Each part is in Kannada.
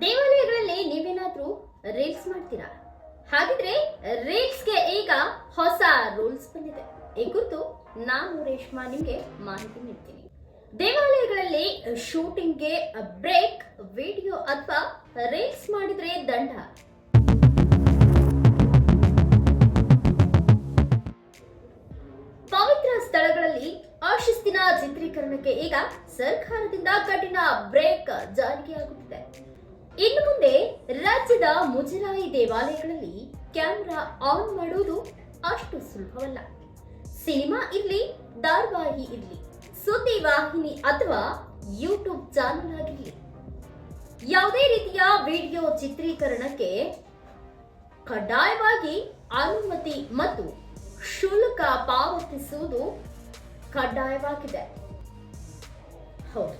ದೇವಾಲಯಗಳಲ್ಲಿ ನೀವೇನಾದ್ರೂ ರೀಲ್ಸ್ ಮಾಡ್ತೀರಾ? ಹಾಗಿದ್ರೆ ರೀಲ್ಸ್ಗೆ ಈಗ ಹೊಸ ರೂಲ್ಸ್ ಬಂದಿದೆ. ಈ ಕುರಿತು ನಾನು ರೇಷ್ಮಾ ನಿಮ್ಗೆ ಮಾಹಿತಿ ನೀಡ್ತೀನಿ. ದೇವಾಲಯಗಳಲ್ಲಿ ಶೂಟಿಂಗ್ಗೆ ಬ್ರೇಕ್, ವಿಡಿಯೋ ಅಥವಾ ರೀಲ್ಸ್ ಮಾಡಿದ್ರೆ ದಂಡ. ಪವಿತ್ರ ಸ್ಥಳಗಳಲ್ಲಿ ಅಶಿಸ್ತಿನ ಚಿತ್ರೀಕರಣಕ್ಕೆ ಈಗ ಸರ್ಕಾರದಿಂದ ಕಠಿಣ ಬ್ರೇಕ್ ಜಾರಿಗೆ ಆಗುತ್ತಿದೆ. ಇನ್ನು ಮುಂದೆ ರಾಜ್ಯದ ಮುಜರಾಯಿ ದೇವಾಲಯಗಳಲ್ಲಿ ಕ್ಯಾಮೆರಾ ಆನ್ ಮಾಡುವುದು ಅಷ್ಟು ಸುಲಭವಲ್ಲ. ಸಿನಿಮಾ ಇರ್ಲಿ, ಧಾರಾವಾಹಿ ಇರ್ಲಿ, ಸುದ್ದಿ ವಾಹಿನಿ ಅಥವಾ ಯೂಟ್ಯೂಬ್ ಚಾನೆಲ್ ಆಗಿರಲಿ, ಯಾವುದೇ ರೀತಿಯ ವಿಡಿಯೋ ಚಿತ್ರೀಕರಣಕ್ಕೆ ಕಡ್ಡಾಯವಾಗಿ ಅನುಮತಿ ಮತ್ತು ಶುಲ್ಕ ಪಾವತಿಸುವುದು ಕಡ್ಡಾಯವಾಗಿದೆ. ಹೌದು,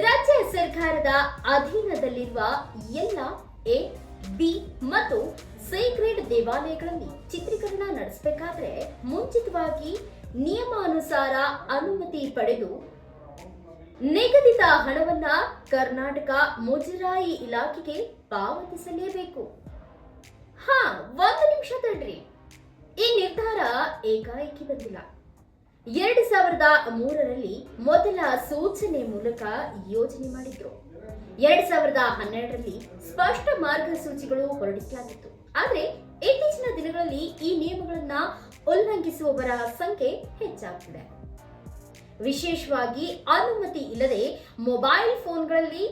ರಾಜ್ಯ ಸರ್ಕಾರದ ಅಧೀನದಲ್ಲಿರುವ ಎಲ್ಲ ಎ, ಬಿ ಮತ್ತು ಸಿ ಗ್ರೇಡ್ ದೇವಾಲಯಗಳಲ್ಲಿ ಚಿತ್ರೀಕರಣ ನಡೆಸಬೇಕಾದ್ರೆ ಮುಂಚಿತವಾಗಿ ನಿಯಮಾನುಸಾರ ಅನುಮತಿ ಪಡೆದು ನಿಗದಿತ ಹಣವನ್ನ ಕರ್ನಾಟಕ ಮುಜರಾಯಿ ಇಲಾಖೆಗೆ ಪಾವತಿಸಲೇಬೇಕು. ಒಂದು ನಿಮಿಷ ತಡ್ರಿ, ಈ ನಿರ್ಧಾರ ಏಕಾಏಕಿ ಬಂದಿಲ್ಲ. 2003ರಲ್ಲಿ ಮೊದಲ ಸೂಚನೆ ಮೂಲಕ ಯೋಜನೆ ಮಾಡಿದ್ರು. 2012ರಲ್ಲಿ ಸ್ಪಷ್ಟ ಮಾರ್ಗಸೂಚಿಗಳು ಹೊರಡಿಸಲಾಗಿತ್ತು. ಆದರೆ ಇತ್ತೀಚಿನ ದಿನಗಳಲ್ಲಿ ಈ ನಿಯಮಗಳನ್ನ ಉಲ್ಲಂಘಿಸುವವರ ಸಂಖ್ಯೆ ಹೆಚ್ಚಾಗುತ್ತಿದೆ. ವಿಶೇಷವಾಗಿ ಅನುಮತಿ ಇಲ್ಲದೆ ಮೊಬೈಲ್ ಫೋನ್ಗಳಲ್ಲಿ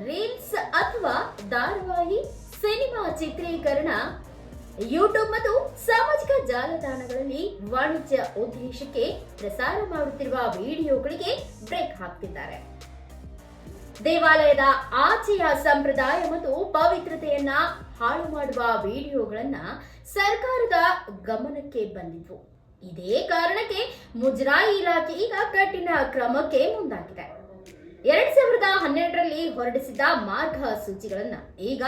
ರೀಲ್ಸ್ ಅಥವಾ ಧಾರಾವಾಹಿ, ಸಿನಿಮಾ ಚಿತ್ರೀಕರಣ, ಯೂಟ್ಯೂಬ್ ಮತ್ತು ಸಾಮಾಜಿಕ ಜಾಲತಾಣಗಳಲ್ಲಿ ವಾಣಿಜ್ಯ ಉದ್ದೇಶಕ್ಕೆ ಪ್ರಸಾರ ಮಾಡುತ್ತಿರುವ ವಿಡಿಯೋಗಳಿಗೆ ಬ್ರೇಕ್ ಹಾಕ್ತಿದ್ದಾರೆ. ದೇವಾಲಯದ ಆಚೆಯ ಸಂಪ್ರದಾಯ ಮತ್ತು ಪವಿತ್ರತೆಯನ್ನ ಹಾಳು ಮಾಡುವ ವಿಡಿಯೋಗಳನ್ನ ಸರ್ಕಾರದ ಗಮನಕ್ಕೆ ಬಂದಿದ್ವು. ಇದೇ ಕಾರಣಕ್ಕೆ ಮುಜರಾಯಿ ಇಲಾಖೆ ಈಗ ಕಠಿಣ ಕ್ರಮಕ್ಕೆ ಮುಂದಾಗಿದೆ. 2012ರಲ್ಲಿ ಹೊರಡಿಸಿದ ಮಾರ್ಗಸೂಚಿಗಳನ್ನ ಈಗ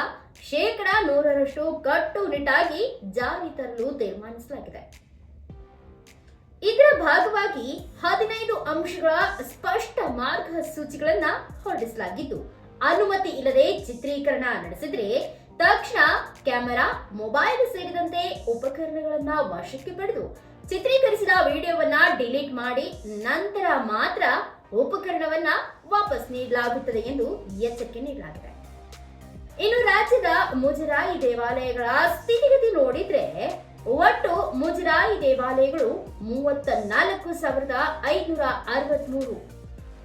100% ಕಟ್ಟುನಿಟ್ಟಾಗಿ ಜಾರಿ ತರಲು ತೀರ್ಮಾನಿಸಲಾಗಿದೆ. ಇದರ ಭಾಗವಾಗಿ 15 ಅಂಶಗಳ ಸ್ಪಷ್ಟ ಮಾರ್ಗಸೂಚಿಗಳನ್ನ ಹೊರಡಿಸಲಾಗಿದ್ದು, ಅನುಮತಿ ಇಲ್ಲದೆ ಚಿತ್ರೀಕರಣ ನಡೆಸಿದ್ರೆ ತಕ್ಷಣ ಕ್ಯಾಮೆರಾ, ಮೊಬೈಲ್ ಸೇರಿದಂತೆ ಉಪಕರಣಗಳನ್ನ ವಶಕ್ಕೆ ಪಡೆದು ಚಿತ್ರೀಕರಿಸಿದ ವಿಡಿಯೋವನ್ನ ಡಿಲೀಟ್ ಮಾಡಿ ನಂತರ ಮಾತ್ರ ಉಪಕರಣವನ್ನ ವಾಪಸ್ ನೀಡಲಾಗುತ್ತದೆ ಎಂದು ಎಚ್ಚರಿಕೆ ನೀಡಲಾಗಿದೆ. ಇನ್ನು ರಾಜ್ಯದ ಮುಜರಾಯಿ ದೇವಾಲಯಗಳ ಸ್ಥಿತಿಗತಿ ನೋಡಿದ್ರೆ, ಒಟ್ಟು ಮುಜರಾಯಿ ದೇವಾಲಯಗಳು 34,563,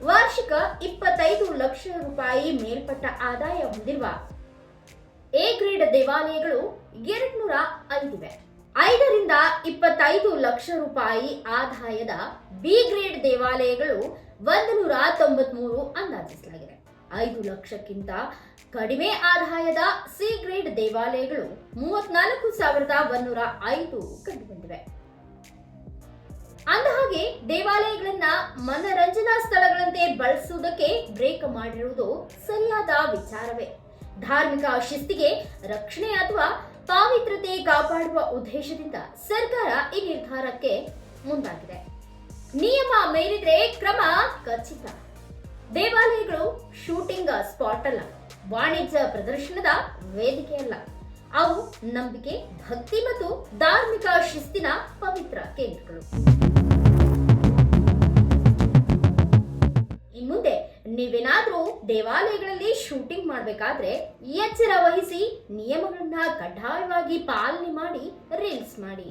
ವಾರ್ಷಿಕ 25 ಲಕ್ಷ ರೂಪಾಯಿ ಮೇಲ್ಪಟ್ಟ ಆದಾಯ ಹೊಂದಿರುವ ಎ ಗ್ರೇಡ್ ದೇವಾಲಯಗಳು 205 ಇವೆ. 5ರಿಂದ 25 ಲಕ್ಷ ರೂಪಾಯಿ ಆದಾಯದ ಬಿ ಗ್ರೇಡ್ ದೇವಾಲಯಗಳು 193 ಅಂದಾಜಿಸಲಾಗಿದೆ. 5 ಲಕ್ಷಕ್ಕಿಂತ ಕಡಿಮೆ ಆದಾಯದ ಸಿ ಗ್ರೇಡ್ ದೇವಾಲಯಗಳು 34,105 ಕಂಡುಬಂದಿವೆ. ಅಂದಹಾಗೆ ದೇವಾಲಯಗಳನ್ನ ಮನರಂಜನಾ ಸ್ಥಳಗಳಂತೆ ಬಳಸುವುದಕ್ಕೆ ಬ್ರೇಕ್ ಮಾಡಿರುವುದು ಸರಿಯಾದ ವಿಚಾರವೇ. ಧಾರ್ಮಿಕ ಶಿಸ್ತಿಗೆ ರಕ್ಷಣೆ ಅಥವಾ ಪವಿತ್ರತೆ ಕಾಪಾಡುವ ಉದ್ದೇಶದಿಂದ ಸರ್ಕಾರ ಈ ನಿರ್ಧಾರಕ್ಕೆ ಮುಂದಾಗಿದೆ. ನಿಯಮ ಮೀರಿದ್ರೆ ಕ್ರಮ ಖಚಿತ. ದೇವಾಲಯಗಳು ಶೂಟಿಂಗ್ ಸ್ಪಾಟ್ ಅಲ್ಲ, ವಾಣಿಜ್ಯ ಪ್ರದರ್ಶನದ ವೇದಿಕೆ ಅಲ್ಲ. ಅವು ನಂಬಿಕೆ, ಭಕ್ತಿ ಮತ್ತು ಧಾರ್ಮಿಕ ಶಿಸ್ತಿನ ಪವಿತ್ರ ಕೇಂದ್ರಗಳು. ಇನ್ಮುಂದೆ ನೀವೇನಾದ್ರೂ ದೇವಾಲಯಗಳಲ್ಲಿ ಶೂಟಿಂಗ್ ಮಾಡಬೇಕಾದ್ರೆ ಎಚ್ಚರ ವಹಿಸಿ ನಿಯಮಗಳನ್ನ ಕಡ್ಡಾಯವಾಗಿ ಪಾಲನೆ ಮಾಡಿ ರೀಲ್ಸ್ ಮಾಡಿ.